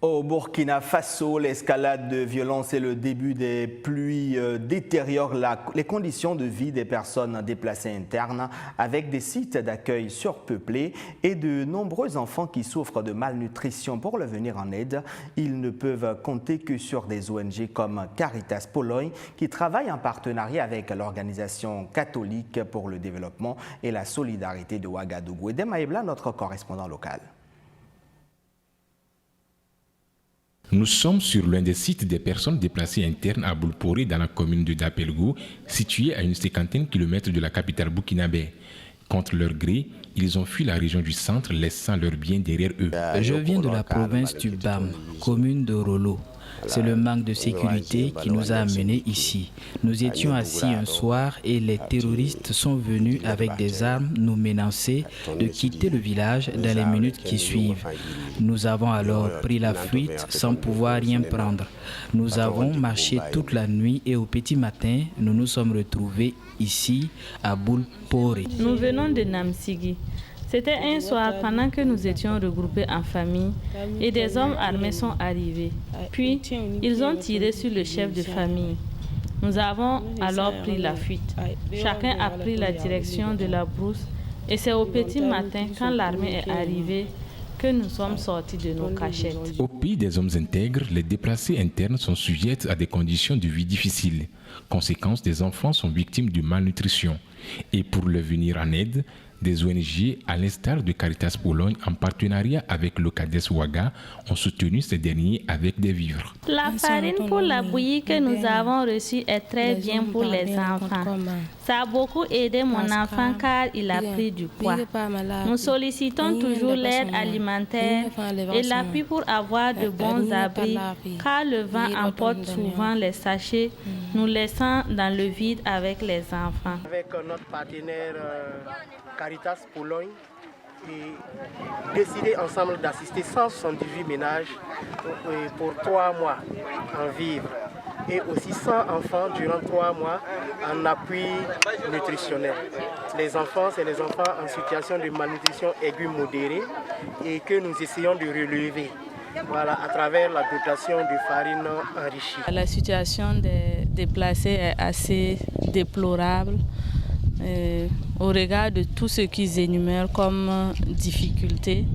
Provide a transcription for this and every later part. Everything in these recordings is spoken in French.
Au Burkina Faso, l'escalade de violence et le début des pluies détériorent les conditions de vie des personnes déplacées internes avec des sites d'accueil surpeuplés et de nombreux enfants qui souffrent de malnutrition. Pour leur venir en aide, ils ne peuvent compter que sur des ONG comme Caritas Pologne qui travaillent en partenariat avec l'Organisation catholique pour le développement et la solidarité de Ouagadougou. Edem Aebla, notre correspondant local. Nous sommes sur l'un des sites des personnes déplacées internes à Boulporé dans la commune de Dapelgou, située à une 50aine de kilomètres de la capitale burkinabé. Contre leur gré, ils ont fui la région du centre, laissant leurs biens derrière eux. Je viens de la province du Bam, commune de Rolo. C'est le manque de sécurité qui nous a amenés ici. Nous étions assis un soir et les terroristes sont venus avec des armes nous menacer de quitter le village dans les minutes qui suivent. Nous avons alors pris la fuite sans pouvoir rien prendre. Nous avons marché toute la nuit et au petit matin, nous nous sommes retrouvés ici à Boulporé. Nous venons de Namsigi. C'était un soir pendant que nous étions regroupés en famille et des hommes armés sont arrivés. Puis, ils ont tiré sur le chef de famille. Nous avons alors pris la fuite. Chacun a pris la direction de la brousse et c'est au petit matin, quand l'armée est arrivée, que nous sommes sortis de nos cachettes. Au pays des hommes intègres, les déplacés internes sont sujets à des conditions de vie difficiles. Conséquence, des enfants sont victimes de malnutrition. Et pour leur venir en aide, des ONG, à l'instar de Caritas Pologne, en partenariat avec le CADES Ouaga, ont soutenu ces derniers avec des vivres. La farine pour la bouillie que nous avons reçue est très bien pour les enfants. Ça a beaucoup aidé mon enfant car il a pris du poids. Nous sollicitons toujours l'aide alimentaire et l'appui pour avoir de bons abris car le vent emporte souvent les sachets, nous laissant dans le vide avec les enfants. Avec notre partenaire Caritas Pologne et décidé ensemble d'assister 178 ménages pour 3 mois en vivre et aussi 100 enfants durant 3 mois en appui nutritionnel. Les enfants, c'est les enfants en situation de malnutrition aiguë modérée et que nous essayons de relever. Voilà, à travers la dotation de farine enrichie. La situation des déplacés est assez déplorable. Au regard de tout ce qu'ils énumèrent comme difficultés,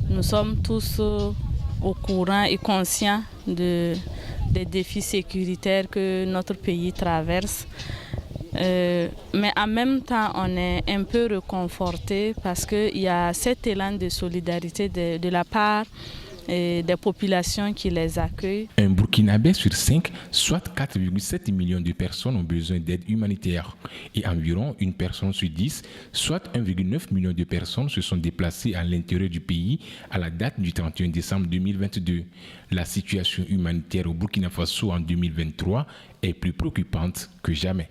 nous sommes tous au courant et conscients des défis sécuritaires que notre pays traverse. Mais en même temps, on est un peu réconforté parce qu'il y a cet élan de solidarité de la part des populations qui les accueillent. Un Burkinabé sur 5, soit 4,7 millions de personnes ont besoin d'aide humanitaire. Et environ une personne sur 10, soit 1,9 million de personnes se sont déplacées à l'intérieur du pays à la date du 31 décembre 2022. La situation humanitaire au Burkina Faso en 2023 est plus préoccupante que jamais.